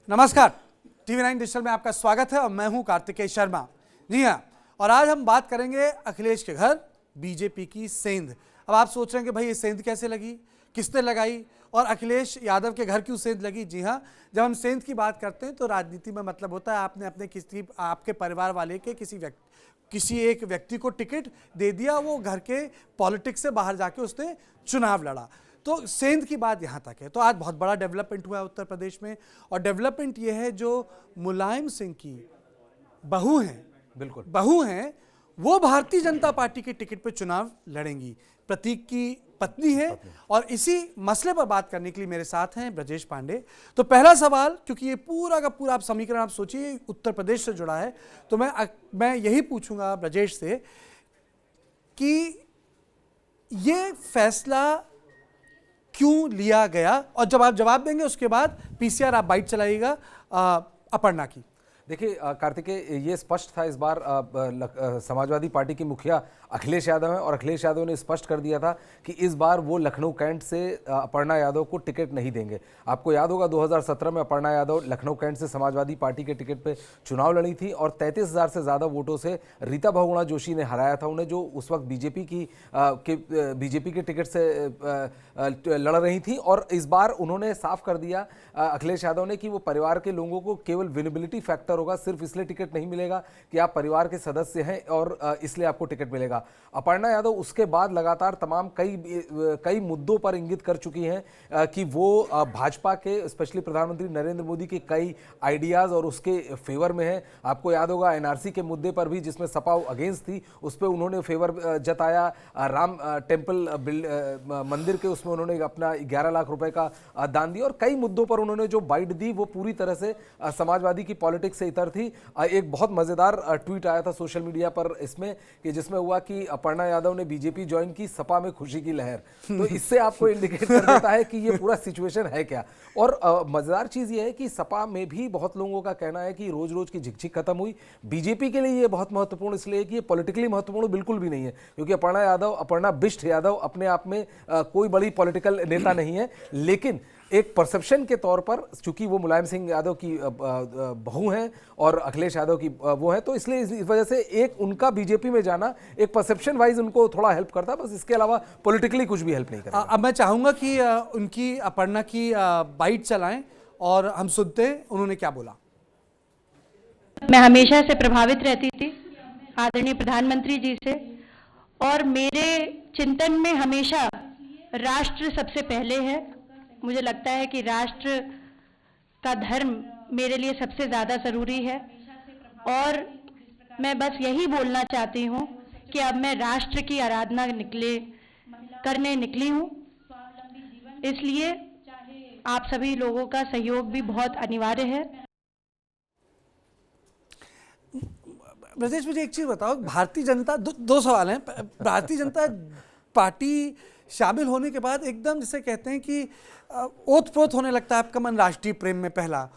नमस्कार, TV9 digital में आपका स्वागत है और मैं हूं कार्तिकेय शर्मा। जी हां, और आज हम बात करेंगे अखिलेश के घर बीजेपी की सेंध। अब आप सोच रहे हैं कि भाई ये सेंध कैसे लगी, किसने लगाई और अखिलेश यादव के घर क्यों सेंध लगी। जी हां, जब हम सेंध की बात करते हैं तो राजनीति में मतलब होता है आपने अपने किसी आपके परिवार वाले के किसी एक व्यक्ति को टिकट दे दिया, वो घर के पॉलिटिक्स से बाहर जाके उसने चुनाव लड़ा। तो सेंध की बात यहाँ तक है। तो आज बहुत बड़ा डेवलपमेंट हुआ है उत्तर प्रदेश में, और डेवलपमेंट ये है जो मुलायम सिंह की बहू हैं, बिल्कुल बहू हैं, वो भारतीय जनता पार्टी के टिकट पे चुनाव लड़ेंगी। प्रतीक की पत्नी है। और इसी मसले पर बात करने के लिए मेरे साथ हैं ब्रजेश पांडे। तो पहला सवाल, क्योंकि ये पूरा का पूरा आप समीकरण आप सोचिए उत्तर प्रदेश से जुड़ा है, तो मैं यही पूछूंगा ब्रजेश से कि ये फैसला क्यों लिया गया, और जब आप जवाब देंगे उसके बाद पीसीआर आप बाइट चलाइएगा अपर्णा की। देखिए कार्तिकेय, ये स्पष्ट था इस बार समाजवादी पार्टी की मुखिया अखिलेश यादव हैं और अखिलेश यादव ने स्पष्ट कर दिया था कि इस बार वो लखनऊ कैंट से अपर्णा यादव को टिकट नहीं देंगे। आपको याद होगा 2017 में अपर्णा यादव लखनऊ कैंट से समाजवादी पार्टी के टिकट पे चुनाव लड़ी थी और 33,000 से ज़्यादा वोटों से रीता बहुगुणा जोशी ने हराया था उन्हें, जो उस वक्त बीजेपी के टिकट से लड़ रही थी। और इस बार उन्होंने साफ कर दिया अखिलेश यादव ने कि वो परिवार के लोगों को केवल विनेबिलिटी फैक्टर होगा, सिर्फ इसलिए टिकट नहीं मिलेगा कि आप परिवार के सदस्य हैं और इसलिए आपको टिकट मिलेगा। अपर्णा यादव उसके बाद लगातार तमाम कई मुद्दों पर इंगित कर चुकी हैं कि वो भाजपा के, स्पेशली प्रधानमंत्री नरेंद्र मोदी के कई आइडियाज और उसके फेवर में है। आपको याद होगा एनआरसी के मुद्दे पर भी, जिसमें सपा अगेंस्ट थी, उस पर उन्होंने फेवर जताया। राम टेम्पल मंदिर के उसमें उन्होंने अपना 11 लाख रुपए का दान दिया और कई मुद्दों पर उन्होंने जो बाइट दी वो पूरी तरह से समाजवादी की पॉलिटिक्स से इतर थी। एक बहुत मजेदार ट्वीट आया था सोशल मीडिया पर इसमें कि जिसमें हुआ कि अपर्णा यादव ने बीजेपी ज्वाइन की, सपा में खुशी की लहर। तो इससे आपको इंडिकेट कर देता है कि ये पूरा सिचुएशन है क्या। और मजेदार चीज ये है कि सपा में भी बहुत लोगों का कहना है कि रोज रोज की झिकझिक खत्म हुई। बीजेपी के लिए ये बहुत महत्वपूर्ण इसलिए कि ये पॉलिटिकली महत्वपूर्ण बिल्कुल भी नहीं है, क्योंकि अपर्णा बिष्ट यादव अपने आप में कोई बड़ी पॉलिटिकल नेता नहीं है, लेकिन एक परसेप्शन के तौर पर चूंकि वो मुलायम सिंह यादव की बहू हैं और अखिलेश यादव की वो हैं, तो इसलिए इस वजह से एक उनका बीजेपी में जाना एक परसेप्शन वाइज उनको थोड़ा हेल्प करता है, बस इसके अलावा पॉलिटिकली कुछ भी हेल्प नहीं करता। अब मैं चाहूंगा कि उनकी अपर्णा की बाइट चलाएं और हम सुनते हैं उन्होंने क्या बोला। मैं हमेशा से प्रभावित रहती थी आदरणीय प्रधानमंत्री जी से, और मेरे चिंतन में हमेशा राष्ट्र सबसे पहले है। मुझे लगता है कि राष्ट्र का धर्म मेरे लिए सबसे ज़्यादा ज़रूरी है, और मैं बस यही बोलना चाहती हूँ कि अब मैं राष्ट्र की आराधना करने निकली हूँ। इसलिए आप सभी लोगों का सहयोग भी बहुत अनिवार्य है। ब्रजेश, मुझे एक चीज़ बताओ, भारतीय जनता दो सवाल हैं। भारतीय जनता पार्टी शामिल होने के बाद एकदम जिसे कहते हैं कि ओत-प्रोत होने लगता है आपका मन राष्ट्रीय प्रेम में पहला,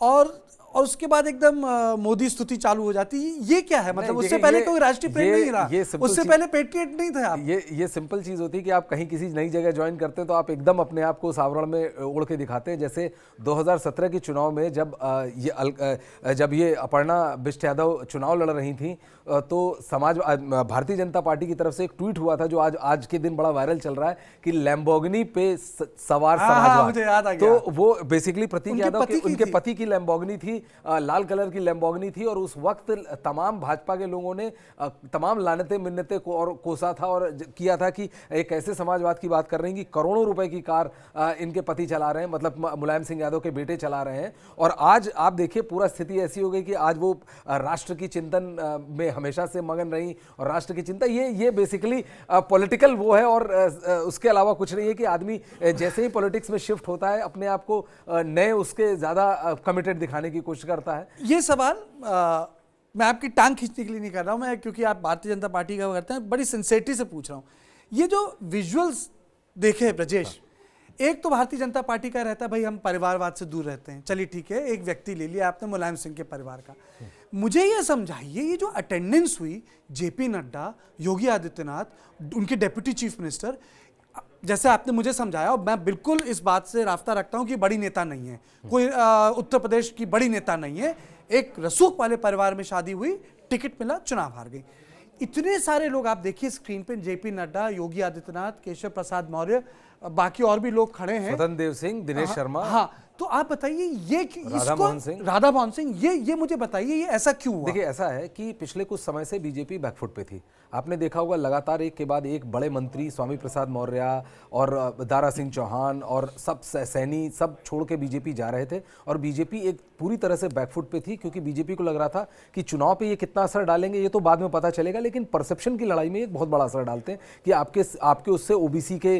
और उसके बाद एकदम मोदी स्तुति चालू हो जाती है। ये क्या है? मतलब उससे पहले कोई राष्ट्रीय प्रेम नहीं रहा, उससे पहले पेट्रियट नहीं थे आप। ये सिंपल चीज होती है कि आप कहीं किसी नई जगह ज्वाइन करते हैं तो आप एकदम अपने आप को उस आवरण में ओढ़ के दिखाते हैं। जैसे 2017 के चुनाव में जब ये अपर्णा बिष्ट यादव चुनाव लड़ रही थी, तो भारतीय जनता पार्टी की तरफ से एक ट्वीट हुआ था जो आज के दिन बड़ा वायरल चल रहा है कि लैम्बोर्गिनी पे सवार समाजवाद। मुझे याद आ गया। तो वो बेसिकली प्रतीक यादव उनके पति की लैम्बोर्गिनी थी, लाल कलर की लैम्बोर्गिनी थी, और उस वक्त तमाम भाजपा के लोगों ने तमाम लानते मिन्नते को और कोसा था और किया था कि एक ऐसे समाजवाद की बात कर रहे हैं कि करोड़ों रुपए की कार इनके पति चला रहे हैं, मतलब मुलायम सिंह यादव के बेटे चला रहे हैं। और आज आप देखिए पूरा स्थिति ऐसी हो गई कि आज वो राष्ट्र की चिंतन में हमेशा से मगन रही, और राष्ट्र की चिंता ये बेसिकली पॉलिटिकल वो है, और उसके अलावा कुछ नहीं है कि आदमी जैसे ही पॉलिटिक्स में शिफ्ट होता है अपने आप को नए उसके ज्यादा कमिटेड दिखाने की कोशिश करता है। ये सवाल मैं आपकी टांग खींचने के लिए नहीं कर रहा हूं, मैं क्योंकि आप भारतीय जनता पार्टी का करते हैं, बड़ी सिंसेरिटी से पूछ रहा हूं। ये जो विजुअल्स देखे ब्रजेश, एक तो भारतीय जनता पार्टी का रहता है भाई हम परिवारवाद से दूर रहते हैं, चलिए ठीक है, एक व्यक्ति ले लिया आपने मुलायम सिंह के परिवार का। मुझे ये समझाइए, ये जो अटेंडेंस हुई जेपी नड्डा, योगी आदित्यनाथ, उनके डेप्यूटी चीफ मिनिस्टर, जैसे आपने मुझे समझाया, और मैं बिल्कुल इस बात से राफ्ता रखता हूं कि बड़ी नेता नहीं है, कोई उत्तर प्रदेश की बड़ी नेता नहीं है, एक रसूख वाले परिवार में शादी हुई, टिकट मिला, चुनाव हार गई। इतने सारे लोग आप देखिए स्क्रीन पे, जेपी नड्डा, योगी आदित्यनाथ, केशव प्रसाद मौर्य, बाकी और भी लोग खड़े हैं, स्वतंत्र देव सिंह, दिनेश शर्मा, हाँ, तो आप बताइए ये राधा मोहन सिंह, राधा मोहन सिंह, ये मुझे बताइए ये ऐसा क्यों हुआ? देखिए ऐसा है कि पिछले कुछ समय से बीजेपी बैकफुट पे थी। आपने देखा होगा लगातार एक के बाद एक बड़े मंत्री, स्वामी प्रसाद मौर्य और दारा सिंह चौहान और सब सैनी सब छोड़ के बीजेपी जा रहे थे, और बीजेपी एक पूरी तरह से बैकफुट पे थी, क्योंकि बीजेपी को लग रहा था कि चुनाव पे ये कितना असर डालेंगे ये तो बाद में पता चलेगा, लेकिन परसेप्शन की लड़ाई में एक बहुत बड़ा असर डालते हैं कि आपके उससे ओबीसी के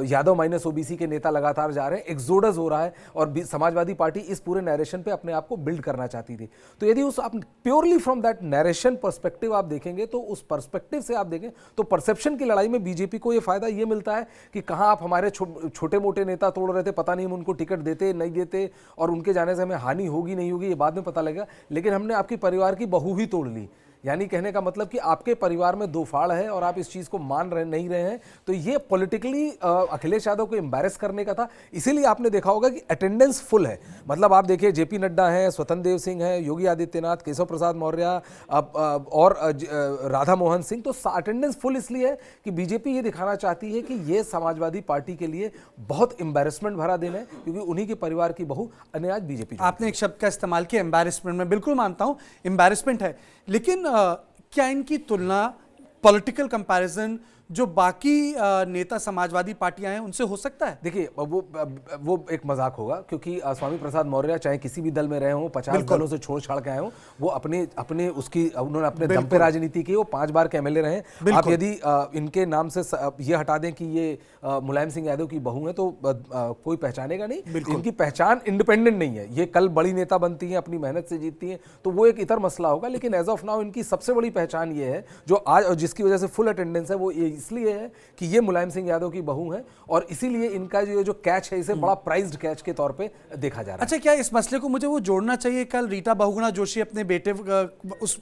यादव माइनस ओबीसी के नेता लगातार जा रहे हैं, एक्सोडस हो रहा है, और समाजवादी पार्टी इस पूरे नैरेशन पे अपने आप को बिल्ड करना चाहती थी। तो यदि उस आप purely from that narration perspective आप देखेंगे, तो उस पर्सपेक्टिव से आप देखें तो परसेप्शन की लड़ाई में बीजेपी को ये फायदा ये मिलता है कि कहां आप हमारे छोटे मोटे नेता तोड़ रहे थे, पता नहीं हम उनको टिकट देते नहीं देते, और उनके जाने से हमें हानि होगी नहीं होगी ये बाद में पता लगेगा, लेकिन हमने आपकी परिवार की बहू ही तोड़ ली। यानी कहने का मतलब कि आपके परिवार में दो फाड़ है और आप इस चीज को मान रहे नहीं रहे हैं, तो ये पॉलिटिकली अखिलेश यादव को एम्बैरेस करने का था। इसीलिए आपने देखा होगा कि अटेंडेंस फुल है, मतलब आप देखिए जेपी नड्डा हैं, स्वतंत्र देव सिंह हैं, योगी आदित्यनाथ, केशव प्रसाद मौर्य और राधा मोहन सिंह, तो अटेंडेंस फुल इसलिए है कि बीजेपी ये दिखाना चाहती है कि ये समाजवादी पार्टी के लिए बहुत एम्बैरेसमेंट भरा दिन है, क्योंकि उन्हीं के परिवार की बहू अन्य आज बीजेपी। आपने एक शब्द का इस्तेमाल किया, एम्बैरेसमेंट, मैं बिल्कुल मानता हूं एम्बैरेसमेंट है, लेकिन क्या इनकी तुलना, पॉलिटिकल कंपैरिजन जो बाकी नेता समाजवादी पार्टियां हैं उनसे हो सकता है? देखिए वो एक मजाक होगा, क्योंकि स्वामी प्रसाद मौर्य चाहे किसी भी दल में रहे हों, 50 दलों से छोड़ छाड़ के आए हों, वो अपने उन्होंने अपने दम पे राजनीति की, वो 5 बार के एमएलए रहे। आप यदि इनके नाम से ये हटा दें कि ये मुलायम सिंह यादव की बहू है तो कोई पहचानेगा नहीं। इनकी पहचान इंडिपेंडेंट नहीं है, ये कल बड़ी नेता बनती हैं, अपनी मेहनत से जीतती हैं, तो वो एक इतर मसला होगा, लेकिन एज ऑफ नाउ इनकी सबसे बड़ी पहचान ये है जो आज और जिसकी वजह से फुल अटेंडेंस है, वो इसलिए है कि ये मुलायम सिंह यादव की बहू है, और इसीलिए इनका जो कैच है इसे बड़ा प्राइज्ड कैच के तौर पे देखा जा रहा है। अच्छा, क्या इस मसले को मुझे वो जोड़ना चाहिए, कल रीटा बहुगुणा जोशी अपने बेटे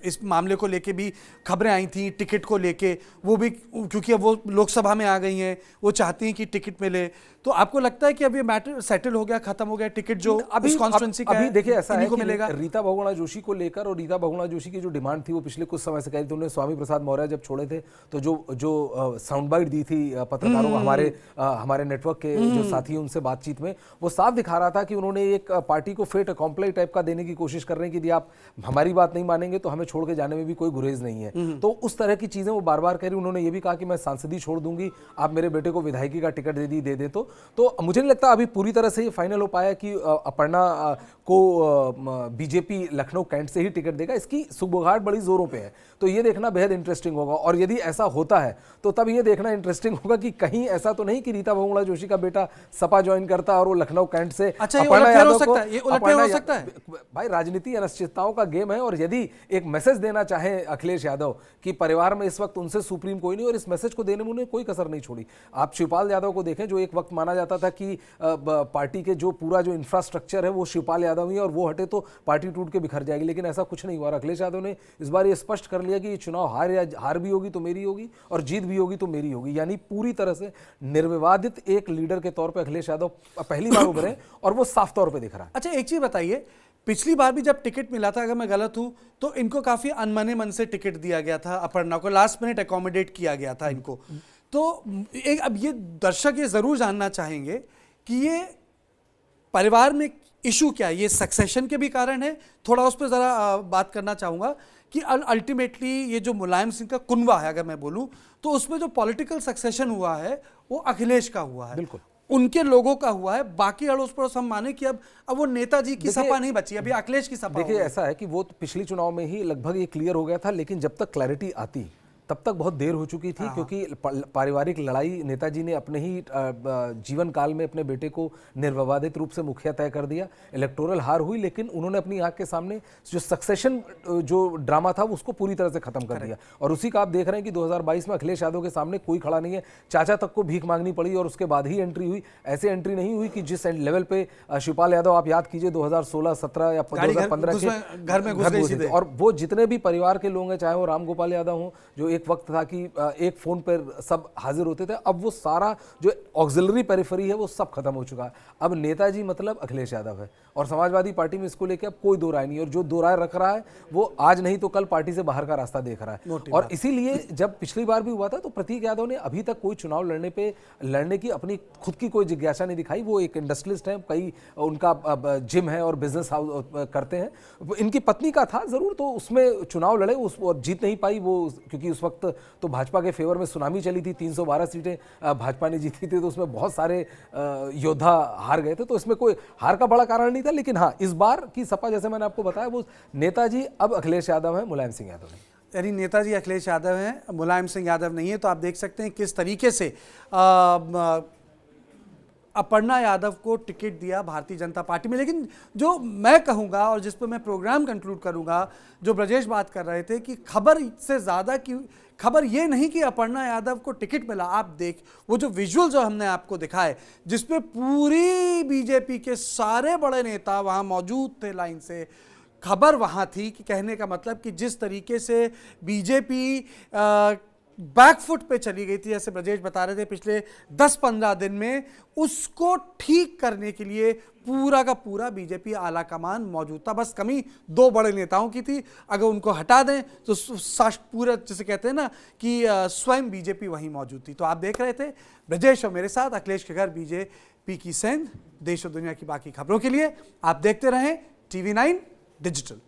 इस मामले को लेके भी खबरें आई थी, टिकट को लेके, वो भी क्योंकि अब वो लोकसभा में आ गई हैं, वो चाहती हैं कि टिकट मिले, तो आपको लगता है कि अब ये मैटर सेटल हो गया, खत्म हो गया, टिकट जो अभी कॉन्स्टिट्यूएंसी का अभी देखिए ऐसा है कि मिलेगा? रीता बहुगुणा जोशी को लेकर, और रीता बहुगुणा जोशी की जो डिमांड थी वो पिछले कुछ समय से कही थी, उन्होंने स्वामी प्रसाद मौर्य जब छोड़े थे तो जो साउंड बाइट दी थी पत्रकारों को, हमारे नेटवर्क के जो साथी उनसे बातचीत में, वो साफ दिखा रहा था कि उन्होंने एक पार्टी को फेट अकॉम्प्लाई टाइप का देने की कोशिश कर रहे हैं कि यदि आप हमारी बात नहीं मानेंगे तो हमें छोड़ के जाने में भी कोई गुरेज नहीं है। तो उस तरह की चीजें वो बार बार कह रही। उन्होंने ये भी कहा कि मैं सांसदी छोड़ दूंगी, आप मेरे बेटे को विधायकी का टिकट दे दे। तो मुझे नहीं लगता अभी पूरी तरह से ये फाइनल हो पाया कि अपर्णा को बीजेपी लखनऊ कैंट से ही टिकट देगा। इसकी सुगबुगाहट बड़ी जोरों पे है, तो ये देखना बेहद इंटरेस्टिंग होगा। और यदि ऐसा होता है तो तब ये देखना इंटरेस्टिंग होगा कि कहीं ऐसा तो नहीं कि रीता बहुगुणा जोशी का बेटा सपा ज्वाइन करता और वो लखनऊ कैंट से अपर्णा यादव को, ये उलटफेर हो सकता है। भाई राजनीति अनिश्चितताओं का गेम है, और यदि एक मैसेज देना चाहे अखिलेश यादव कि परिवार में इस वक्त उनसे सुप्रीम कोई नहीं, और इस मैसेज को देने में उन्हें कोई कसर नहीं छोड़ी। आप शिवपाल यादव को देखें, जो एक वक्त माना जाता था कि पार्टी के जो पूरा जो इंफ्रास्ट्रक्चर है वो शिवपाल यादव ही है, और वो हटे तो पार्टी टूट के बिखर जाएगी, लेकिन ऐसा कुछ नहीं हुआ। अखिलेश यादव ने इस बार ये स्पष्ट कर लिया कि ये चुनाव हार भी होगी तो मेरी होगी, और जीत भी होगी तो मेरी होगी। यानी पूरी तरह से निर्विवादित एक लीडर के तौर पे अखिलेश यादव पहली बार उभरे, और वो साफ तौर पे दिख रहा है। अच्छा, एक चीज बताइए, पिछली बार भी जब टिकट मिला था, अगर मैं गलत हूं तो इनको काफी अनमने मन से टिकट दिया गया था, अपर्णा को लास्ट मिनट अकोमोडेट किया गया था इनको। तो एक अब ये दर्शक ये जरूर जानना चाहेंगे कि ये परिवार में इशू क्या है, ये सक्सेशन के भी कारण है, थोड़ा उस पर जरा बात करना चाहूंगा कि अल्टीमेटली ये जो मुलायम सिंह का कुनबा है, अगर मैं बोलूं तो उसमें जो पॉलिटिकल सक्सेशन हुआ है वो अखिलेश का हुआ है, बिल्कुल उनके लोगों का हुआ है। बाकी अड़ोस पड़ोस हम माने कि अब वो नेताजी की सपा नहीं बची, अभी अखिलेश की सपा। देखिए ऐसा है कि वो तो पिछली चुनाव में ही लगभग ये क्लियर हो गया था, लेकिन जब तक क्लैरिटी आती तब तक बहुत देर हो चुकी थी, क्योंकि पारिवारिक लड़ाई नेताजी ने अपने ही जीवन काल में अपने बेटे को निर्विवादित रूप से मुखिया तय कर दिया। इलेक्टोरल हार हुई, लेकिन उन्होंने अपनी आंख के सामने जो सक्सेशन जो ड्रामा था उसको पूरी तरह से खत्म कर दिया। और उसी का आप देख रहे हैं कि 2022 में अखिलेश यादव के सामने कोई खड़ा नहीं है। चाचा तक को भीख मांगनी पड़ी और उसके बाद ही एंट्री हुई। ऐसे एंट्री नहीं हुई कि जिस लेवल पे शिवपाल यादव, आप याद कीजिए 2016, 17 या 2015 के घर में घुस गई सीधे। और वो जितने भी परिवार के लोग हैं, चाहे वो राम गोपाल यादव हों जो एक वक्त था कि एक फ़ोन पर सब हाजिर होते थे, अब वो सारा जो ऑक्सिलरी पेरिफेरी है वो सब खत्म हो चुका है। अब नेताजी मतलब अखिलेश यादव है और समाजवादी पार्टी में इसको लेकर अब कोई दो राय नहीं, और जो दो राय रख रहा है वो आज नहीं तो कल पार्टी से बाहर का रास्ता देख रहा है। और इसीलिए जब पिछली बार भी हुआ था तो प्रतीक यादव ने अभी तक कोई चुनाव लड़ने की अपनी खुद की कोई जिज्ञासा नहीं दिखाई। वो एक इंडस्ट्रियलिस्ट है, कई उनका जिम है और बिजनेस करते हैं। इनकी पत्नी का था जरूर, तो उसमें चुनाव लड़े, उस जीत नहीं पाई वो, क्योंकि उस वक्त तो भाजपा के फेवर में सुनामी चली थी, 312 सीटें भाजपा ने जीती थी, तो उसमें बहुत सारे योद्धा हार गए थे, तो इसमें कोई हार का बड़ा कारण नहीं था। लेकिन हाँ, इस बार की सपा जैसे मैंने आपको बताया वो नेताजी अब अखिलेश यादव है, मुलायम सिंह यादव नहीं। यानी नेताजी अखिलेश यादव हैं, मुलायम सिंह यादव नहीं है। तो आप देख सकते हैं किस तरीके से अपर्णा यादव को टिकट दिया भारतीय जनता पार्टी में। लेकिन जो मैं कहूँगा और जिस पर मैं प्रोग्राम कंक्लूड करूँगा, जो ब्रजेश बात कर रहे थे कि खबर से ज़्यादा की खबर ये नहीं कि अपर्णा यादव को टिकट मिला। आप देख वो जो विजुअल जो हमने आपको दिखाए, जिसपे पूरी बीजेपी के सारे बड़े नेता वहाँ मौजूद थे लाइन से, खबर वहाँ थी कि कहने का मतलब कि जिस तरीके से बीजेपी बैकफुट पे चली गई थी, जैसे ब्रजेश बता रहे थे पिछले 10-15 दिन में, उसको ठीक करने के लिए पूरा का पूरा बीजेपी आला कमान मौजूद था। बस कमी दो बड़े नेताओं की थी, अगर उनको हटा दें तो पूरा जैसे कहते हैं ना कि स्वयं बीजेपी वहीं मौजूद थी। तो आप देख रहे थे ब्रजेश और मेरे साथ अखिलेश के घर बीजेपी की सेंध। देश और दुनिया की बाकी खबरों के लिए आप देखते रहें TV9 डिजिटल।